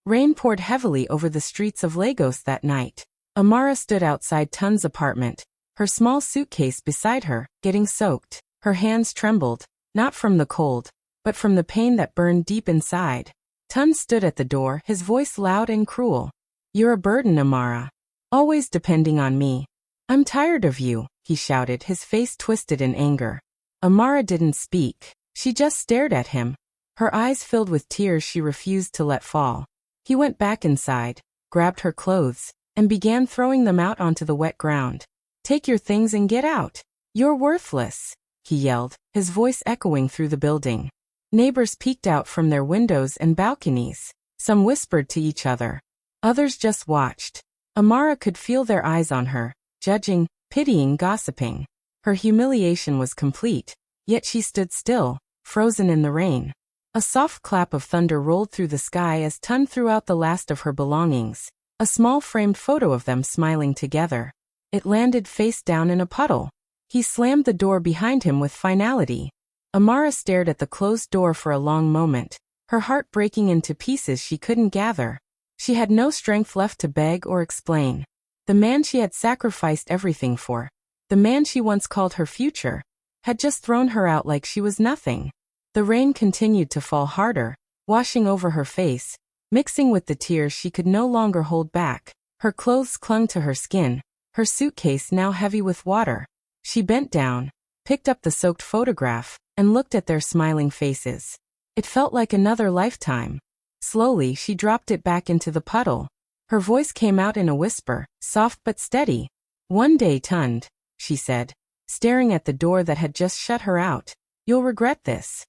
Rain poured heavily over the streets of Lagos that night. Amara stood outside Tun's apartment, her small suitcase beside her, getting soaked. Her hands trembled, not from the cold, but from the pain that burned deep inside. Tun stood at the door, his voice loud and cruel. "You're a burden, Amara. Always depending on me. I'm tired of you," he shouted, his face twisted in anger. Amara didn't speak. She just stared at him, her eyes filled with tears she refused to let fall. He went back inside, grabbed her clothes, and began throwing them out onto the wet ground. "Take your things and get out. You're worthless," he yelled, his voice echoing through the building. Neighbors peeked out from their windows and balconies. Some whispered to each other. Others just watched. Amara could feel their eyes on her, judging, pitying, gossiping. Her humiliation was complete, yet she stood still, frozen in the rain. A soft clap of thunder rolled through the sky as Tun threw out the last of her belongings, a small framed photo of them smiling together. It landed face down in a puddle. He slammed the door behind him with finality. Amara stared at the closed door for a long moment, her heart breaking into pieces she couldn't gather. She had no strength left to beg or explain. The man she had sacrificed everything for, the man she once called her future, had just thrown her out like she was nothing. The rain continued to fall harder, washing over her face, mixing with the tears she could no longer hold back. Her clothes clung to her skin, her suitcase now heavy with water. She bent down, picked up the soaked photograph, and looked at their smiling faces. It felt like another lifetime. Slowly, she dropped it back into the puddle. Her voice came out in a whisper, soft but steady. "One day, Tund," she said, staring at the door that had just shut her out, "you'll regret this."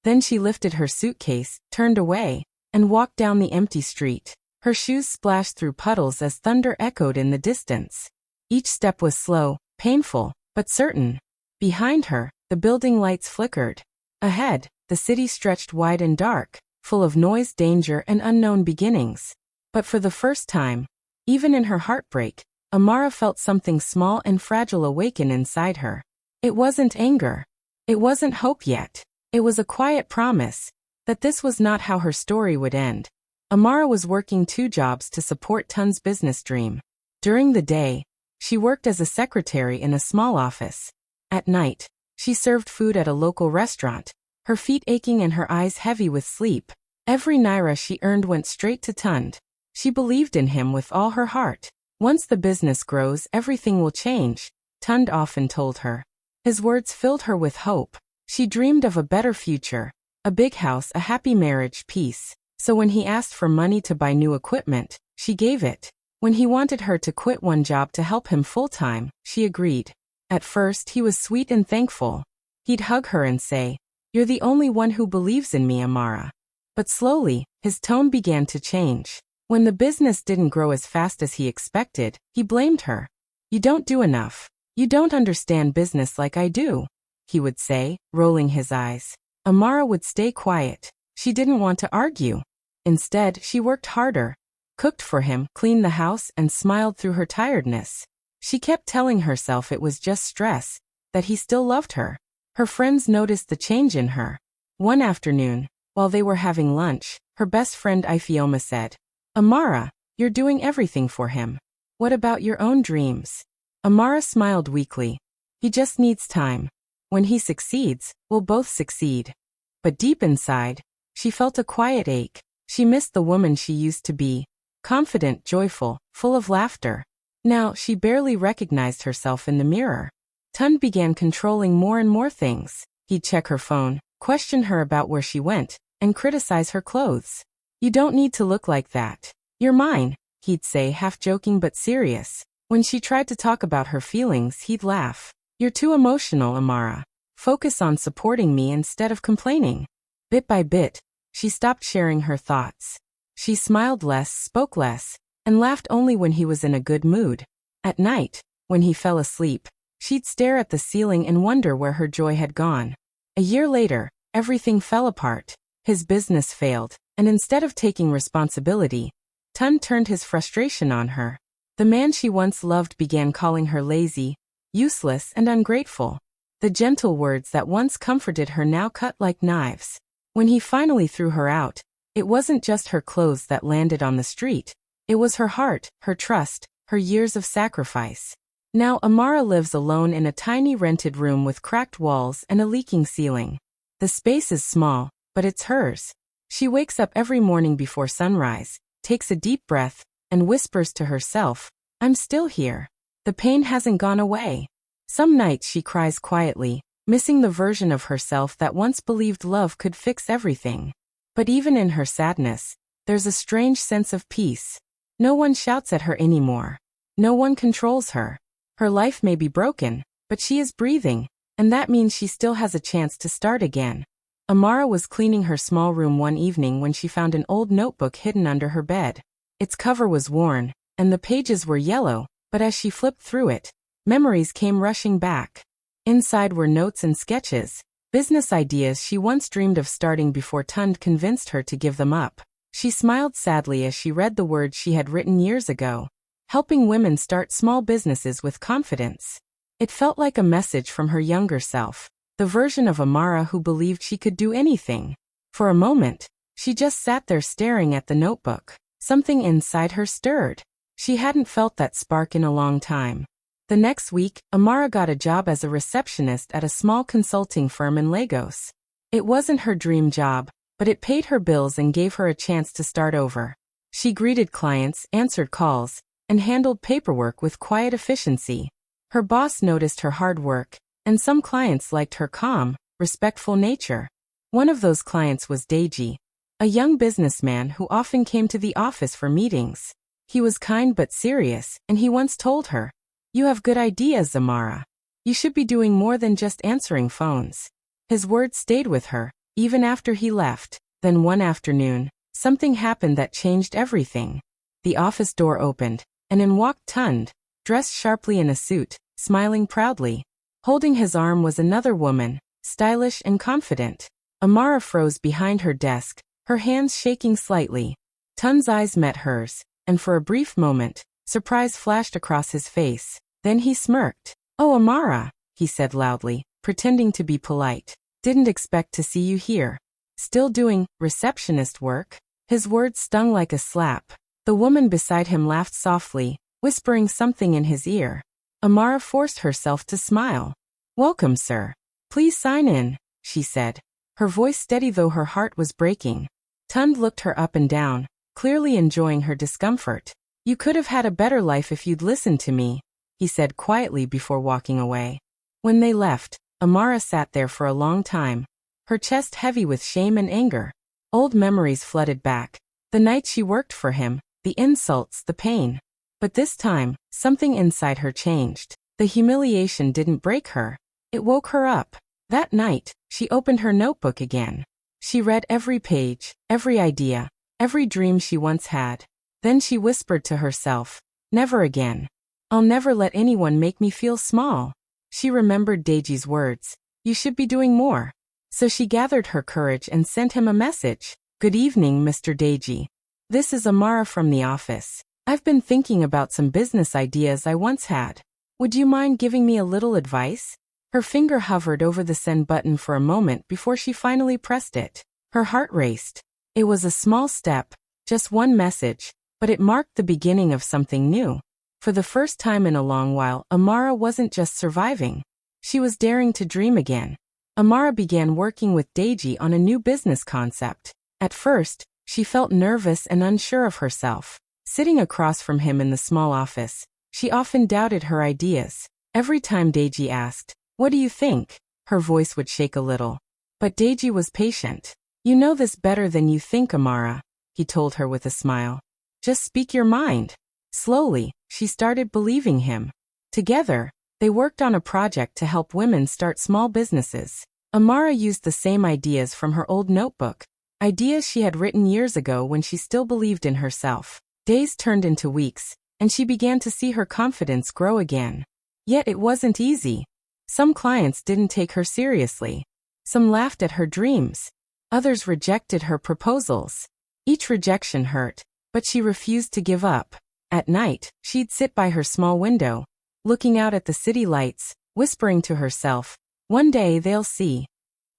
Then she lifted her suitcase, turned away, and walked down the empty street. Her shoes splashed through puddles as thunder echoed in the distance. Each step was slow, painful, but certain. Behind her, the building lights flickered. Ahead, the city stretched wide and dark, full of noise, danger, and unknown beginnings. But for the first time, even in her heartbreak, Amara felt something small and fragile awaken inside her. It wasn't anger. It wasn't hope yet. It was a quiet promise that this was not how her story would end. Amara was working 2 jobs to support Tun's business dream. During the day, she worked as a secretary in a small office. At night, she served food at a local restaurant, her feet aching and her eyes heavy with sleep. Every naira she earned went straight to Tund. She believed in him with all her heart. "Once the business grows, everything will change," Tund often told her. His words filled her with hope. She dreamed of a better future, a big house, a happy marriage, peace. So when he asked for money to buy new equipment, she gave it. When he wanted her to quit one job to help him full-time, she agreed. At first, he was sweet and thankful. He'd hug her and say, "You're the only one who believes in me, Amara." But slowly, his tone began to change. When the business didn't grow as fast as he expected, he blamed her. "You don't do enough. You don't understand business like I do," he would say, rolling his eyes. Amara would stay quiet. She didn't want to argue. Instead, she worked harder, cooked for him, cleaned the house, and smiled through her tiredness. She kept telling herself it was just stress, that he still loved her. Her friends noticed the change in her. One afternoon, while they were having lunch, her best friend Ifeoma said, "Amara, you're doing everything for him. What about your own dreams?" Amara smiled weakly. "He just needs time. When he succeeds, we'll both succeed." But deep inside, she felt a quiet ache. She missed the woman she used to be, confident, joyful, full of laughter. Now, she barely recognized herself in the mirror. Tund began controlling more and more things. He'd check her phone, question her about where she went, and criticize her clothes. "You don't need to look like that. You're mine," he'd say, half joking but serious. When she tried to talk about her feelings, he'd laugh. "You're too emotional, Amara. Focus on supporting me instead of complaining." Bit by bit, she stopped sharing her thoughts. She smiled less, spoke less, and laughed only when he was in a good mood. At night, when he fell asleep, she'd stare at the ceiling and wonder where her joy had gone. A year later, everything fell apart. His business failed, and instead of taking responsibility, Tund turned his frustration on her. The man she once loved began calling her lazy, useless, and ungrateful. The gentle words that once comforted her now cut like knives. When he finally threw her out, It wasn't just her clothes that landed on the street. It was her heart, her trust, her years of sacrifice. Now Amara lives alone in a tiny rented room with cracked walls and a leaking ceiling. The space is small, but it's hers. She wakes up every morning before sunrise, takes a deep breath, and whispers to herself, "I'm still here. The pain hasn't gone away." Some nights she cries quietly, missing the version of herself that once believed love could fix everything. But even in her sadness, there's a strange sense of peace. No one shouts at her anymore. No one controls her. Her life may be broken, but she is breathing, and that means she still has a chance to start again. Amara was cleaning her small room one evening when she found an old notebook hidden under her bed. Its cover was worn, and the pages were yellow, but as she flipped through it, memories came rushing back. Inside were notes and sketches, business ideas she once dreamed of starting before Tund convinced her to give them up. She smiled sadly as she read the words she had written years ago, helping women start small businesses with confidence. It felt like a message from her younger self, the version of Amara who believed she could do anything. For a moment, she just sat there staring at the notebook. Something inside her stirred. She hadn't felt that spark in a long time. The next week, Amara got a job as a receptionist at a small consulting firm in Lagos. It wasn't her dream job, but it paid her bills and gave her a chance to start over. She greeted clients, answered calls, and handled paperwork with quiet efficiency. Her boss noticed her hard work, and some clients liked her calm, respectful nature. One of those clients was Deji, a young businessman who often came to the office for meetings. He was kind but serious, and he once told her, "You have good ideas, Amara. You should be doing more than just answering phones." His words stayed with her, even after he left. Then one afternoon, something happened that changed everything. The office door opened, and in walked Tund, dressed sharply in a suit, smiling proudly. Holding his arm was another woman, stylish and confident. Amara froze behind her desk, her hands shaking slightly. Tund's eyes met hers, and for a brief moment, surprise flashed across his face. Then he smirked. "Oh, Amara," he said loudly, pretending to be polite. "Didn't expect to see you here. Still doing receptionist work?" His words stung like a slap. The woman beside him laughed softly, whispering something in his ear. Amara forced herself to smile. "Welcome, sir. Please sign in," she said, her voice steady though her heart was breaking. Tund looked her up and down, clearly enjoying her discomfort. "You could have had a better life if you'd listened to me," he said quietly before walking away. When they left, Amara sat there for a long time, her chest heavy with shame and anger. Old memories flooded back. The nights she worked for him, the insults, the pain. But this time, something inside her changed. The humiliation didn't break her. It woke her up. That night, she opened her notebook again. She read every page, every idea, every dream she once had. Then she whispered to herself, "Never again. I'll never let anyone make me feel small." She remembered Deji's words, "You should be doing more." So she gathered her courage and sent him a message. "Good evening, Mr. Deji. This is Amara from the office. I've been thinking about some business ideas I once had. Would you mind giving me a little advice?" Her finger hovered over the send button for a moment before she finally pressed it. Her heart raced. It was a small step, just one message, but it marked the beginning of something new. For the first time in a long while, Amara wasn't just surviving. She was daring to dream again. Amara began working with Deji on a new business concept. At first, she felt nervous and unsure of herself. Sitting across from him in the small office, she often doubted her ideas. Every time Deji asked, "What do you think?" her voice would shake a little. But Deji was patient. "You know this better than you think, Amara," he told her with a smile. "Just speak your mind." Slowly, she started believing him. Together, they worked on a project to help women start small businesses. Amara used the same ideas from her old notebook, ideas she had written years ago when she still believed in herself. Days turned into weeks, and she began to see her confidence grow again. Yet it wasn't easy. Some clients didn't take her seriously. Some laughed at her dreams. Others rejected her proposals. Each rejection hurt, but she refused to give up. At night, she'd sit by her small window, looking out at the city lights, whispering to herself, "One day they'll see."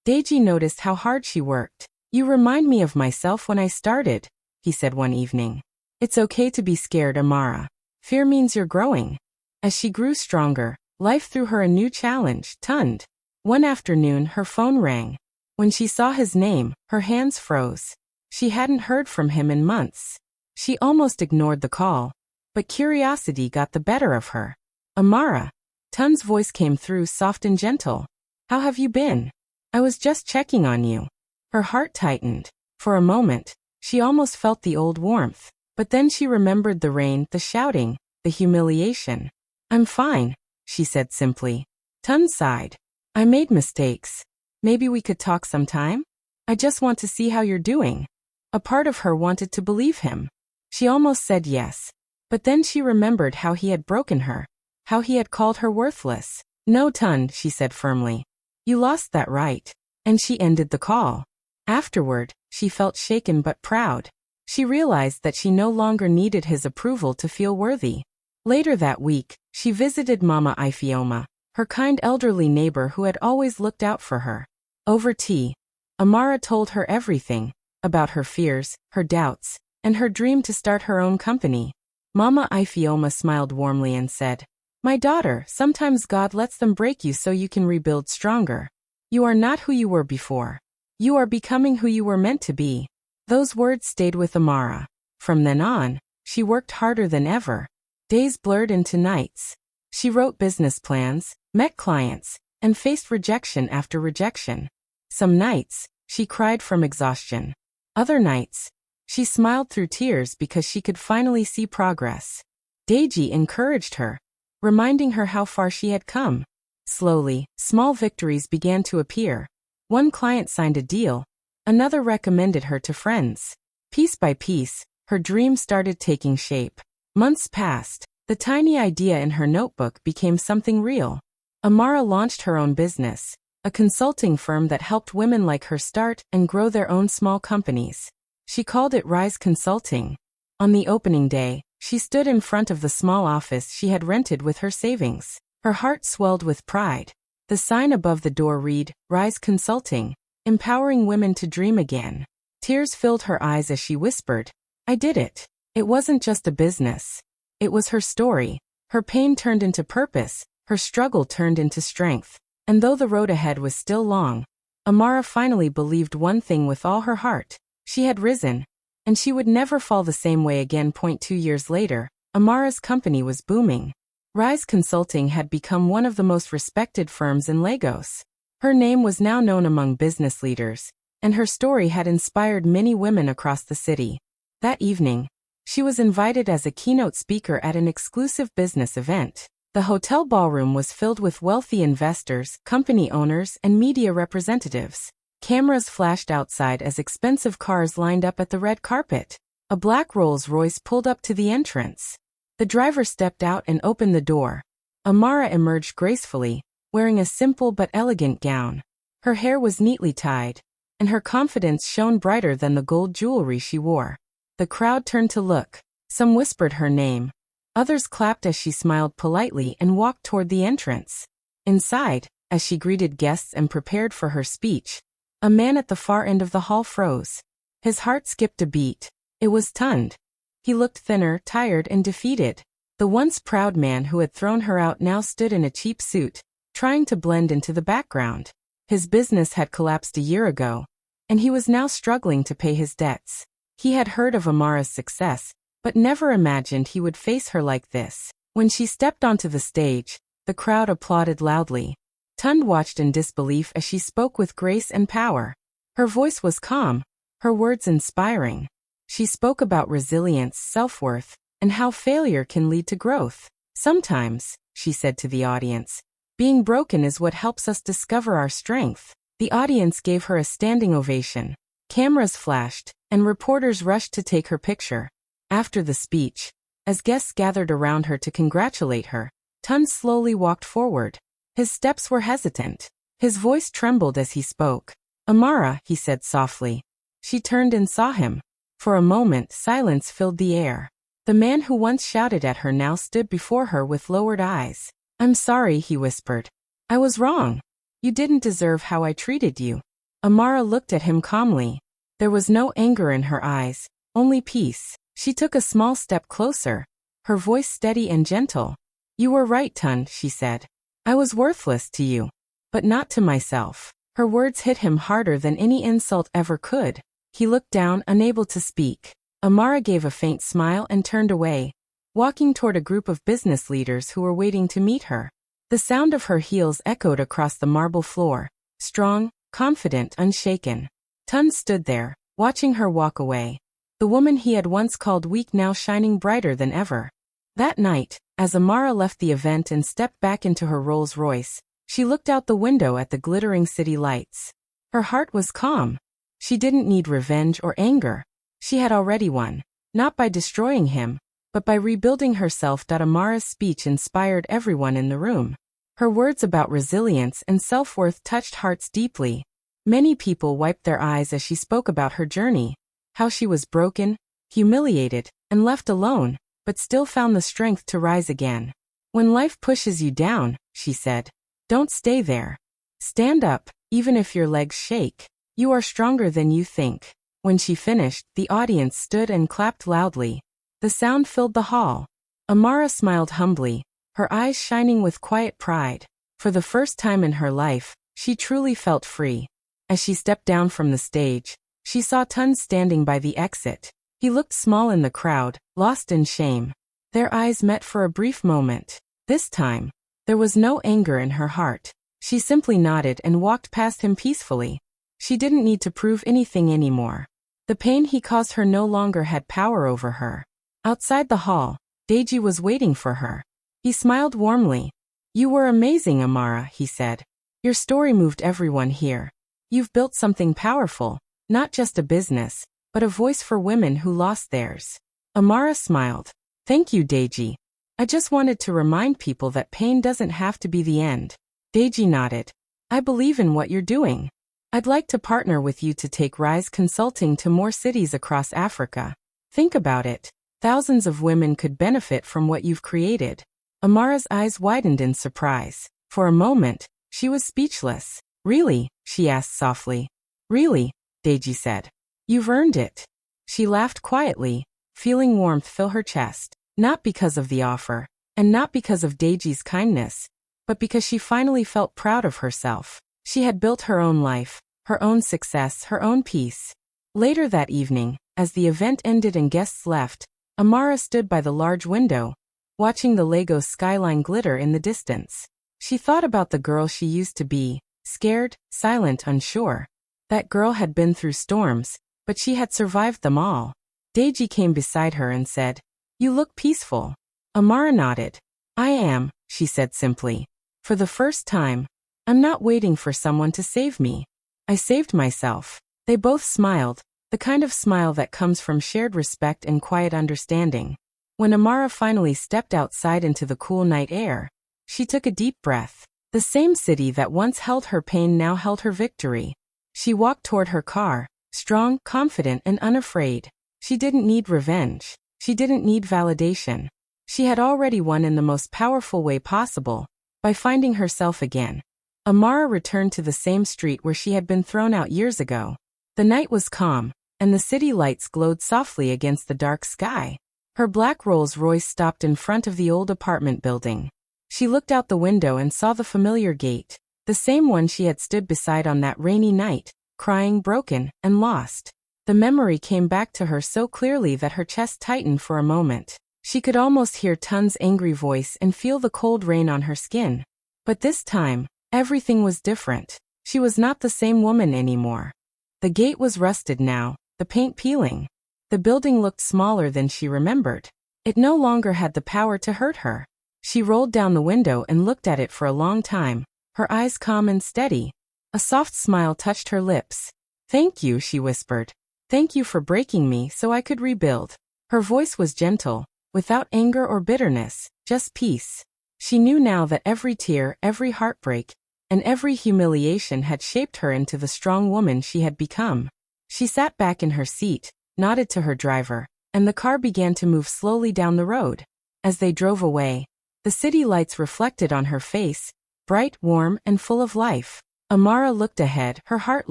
Deji noticed how hard she worked. You remind me of myself when I started, he said one evening. It's okay to be scared, Amara. Fear means you're growing. As she grew stronger, life threw her a new challenge, Tund. One afternoon, her phone rang. When she saw his name, her hands froze. She hadn't heard from him in months. She almost ignored the call. But curiosity got the better of her. Amara. Tund's voice came through soft and gentle. How have you been? I was just checking on you. Her heart tightened. For a moment, she almost felt the old warmth. But then she remembered the rain, the shouting, the humiliation. I'm fine, she said simply. Tund sighed. I made mistakes. Maybe we could talk sometime? I just want to see how you're doing. A part of her wanted to believe him. She almost said yes. But then she remembered how he had broken her. How he had called her worthless. No, Tund, she said firmly. You lost that right. And she ended the call. Afterward, she felt shaken but proud. She realized that she no longer needed his approval to feel worthy. Later that week, she visited Mama Ifeoma, her kind elderly neighbor who had always looked out for her. Over tea, Amara told her everything, about her fears, her doubts, and her dream to start her own company. Mama Ifeoma smiled warmly and said, My daughter, sometimes God lets them break you so you can rebuild stronger. You are not who you were before. You are becoming who you were meant to be. Those words stayed with Amara. From then on, she worked harder than ever. Days blurred into nights. She wrote business plans, met clients, and faced rejection after rejection. Some nights, she cried from exhaustion. Other nights, she smiled through tears because she could finally see progress. Deji encouraged her, reminding her how far she had come. Slowly, small victories began to appear. One client signed a deal. Another recommended her to friends. Piece by piece, her dream started taking shape. Months passed. The tiny idea in her notebook became something real. Amara launched her own business, a consulting firm that helped women like her start and grow their own small companies. She called it Rise Consulting. On the opening day, she stood in front of the small office she had rented with her savings. Her heart swelled with pride. The sign above the door read, Rise Consulting, empowering women to dream again. Tears filled her eyes as she whispered, I did it. It wasn't just a business. It was her story. Her pain turned into purpose, her struggle turned into strength. And though the road ahead was still long, Amara finally believed one thing with all her heart. She had risen, and she would never fall the same way again. 2 years later, Amara's company was booming. Rise Consulting had become one of the most respected firms in Lagos. Her name was now known among business leaders, and her story had inspired many women across the city. That evening, she was invited as a keynote speaker at an exclusive business event. The hotel ballroom was filled with wealthy investors, company owners, and media representatives. Cameras flashed outside as expensive cars lined up at the red carpet. A black Rolls-Royce pulled up to the entrance. The driver stepped out and opened the door. Amara emerged gracefully, wearing a simple but elegant gown. Her hair was neatly tied, and her confidence shone brighter than the gold jewelry she wore. The crowd turned to look. Some whispered her name. Others clapped as she smiled politely and walked toward the entrance. Inside, as she greeted guests and prepared for her speech, a man at the far end of the hall froze. His heart skipped a beat. It was Tund. He looked thinner, tired, and defeated. The once proud man who had thrown her out now stood in a cheap suit, trying to blend into the background. His business had collapsed a year ago, and he was now struggling to pay his debts. He had heard of Amara's success, but never imagined he would face her like this. When she stepped onto the stage, the crowd applauded loudly. Tund watched in disbelief as she spoke with grace and power. Her voice was calm, her words inspiring. She spoke about resilience, self-worth, and how failure can lead to growth. Sometimes, she said to the audience, being broken is what helps us discover our strength. The audience gave her a standing ovation. Cameras flashed, and reporters rushed to take her picture. After the speech, as guests gathered around her to congratulate her, Tund slowly walked forward. His steps were hesitant. His voice trembled as he spoke. Amara, he said softly. She turned and saw him. For a moment, silence filled the air. The man who once shouted at her now stood before her with lowered eyes. I'm sorry, he whispered. I was wrong. You didn't deserve how I treated you. Amara looked at him calmly. There was no anger in her eyes, only peace. She took a small step closer, her voice steady and gentle. You were right, Tun, she said. I was worthless to you, but not to myself. Her words hit him harder than any insult ever could. He looked down, unable to speak. Amara gave a faint smile and turned away, walking toward a group of business leaders who were waiting to meet her. The sound of her heels echoed across the marble floor, strong, confident, unshaken. Tun stood there, watching her walk away. The woman he had once called weak now shining brighter than ever. That night, as Amara left the event and stepped back into her Rolls Royce, she looked out the window at the glittering city lights. Her heart was calm. She didn't need revenge or anger. She had already won, not by destroying him, but by rebuilding herself. Amara's speech inspired everyone in the room. Her words about resilience and self-worth touched hearts deeply. Many people wiped their eyes as she spoke about her journey, how she was broken, humiliated, and left alone, but still found the strength to rise again. When life pushes you down, she said, don't stay there. Stand up, even if your legs shake. You are stronger than you think. When she finished, the audience stood and clapped loudly. The sound filled the hall. Amara smiled humbly, her eyes shining with quiet pride. For the first time in her life, she truly felt free. As she stepped down from the stage, she saw Tun standing by the exit. He looked small in the crowd, lost in shame. Their eyes met for a brief moment. This time, there was no anger in her heart. She simply nodded and walked past him peacefully. She didn't need to prove anything anymore. The pain he caused her no longer had power over her. Outside the hall, Deji was waiting for her. He smiled warmly. You were amazing, Amara, he said. Your story moved everyone here. You've built something powerful, not just a business, but a voice for women who lost theirs. Amara smiled. Thank you, Deji. I just wanted to remind people that pain doesn't have to be the end. Deji nodded. I believe in what you're doing. I'd like to partner with you to take Rise Consulting to more cities across Africa. Think about it. Thousands of women could benefit from what you've created. Amara's eyes widened in surprise. For a moment, she was speechless. Really? She asked softly. Really? Deji said. You've earned it. She laughed quietly, feeling warmth fill her chest. Not because of the offer, and not because of Deji's kindness, but because she finally felt proud of herself. She had built her own life, her own success, her own peace. Later that evening, as the event ended and guests left, Amara stood by the large window, watching the Lagos skyline glitter in the distance. She thought about the girl she used to be, scared, silent, unsure. That girl had been through storms, but she had survived them all. Deji came beside her and said, You look peaceful. Amara nodded. I am, she said simply. For the first time, I'm not waiting for someone to save me. I saved myself. They both smiled, the kind of smile that comes from shared respect and quiet understanding. When Amara finally stepped outside into the cool night air, she took a deep breath. The same city that once held her pain now held her victory. She walked toward her car, strong, confident, and unafraid. She didn't need revenge. She didn't need validation. She had already won in the most powerful way possible, by finding herself again. Amara returned to the same street where she had been thrown out years ago. The night was calm, and the city lights glowed softly against the dark sky. Her black Rolls Royce stopped in front of the old apartment building. She looked out the window and saw the familiar gate, the same one she had stood beside on that rainy night, crying, broken, and lost. The memory came back to her so clearly that her chest tightened for a moment. She could almost hear Tun's angry voice and feel the cold rain on her skin. But this time, everything was different. She was not the same woman anymore. The gate was rusted now, the paint peeling. The building looked smaller than she remembered. It no longer had the power to hurt her. She rolled down the window and looked at it for a long time, her eyes calm and steady. A soft smile touched her lips. Thank you, she whispered. Thank you for breaking me so I could rebuild. Her voice was gentle, without anger or bitterness, just peace. She knew now that every tear, every heartbreak, and every humiliation had shaped her into the strong woman she had become. She sat back in her seat, nodded to her driver, and the car began to move slowly down the road. As they drove away, the city lights reflected on her face, bright, warm, and full of life. Amara looked ahead, her heart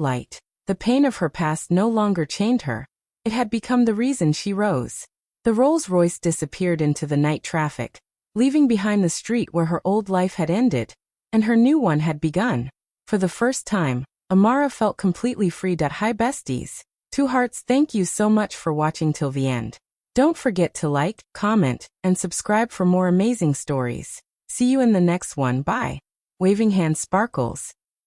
light. The pain of her past no longer chained her. It had become the reason she rose. The Rolls-Royce disappeared into the night traffic, leaving behind the street where her old life had ended, and her new one had begun. For the first time, Amara felt completely freed. Hi besties. Two hearts. Thank you so much for watching till the end. Don't forget to like, comment, and subscribe for more amazing stories. See you in the next one. Bye. Waving hand sparkles.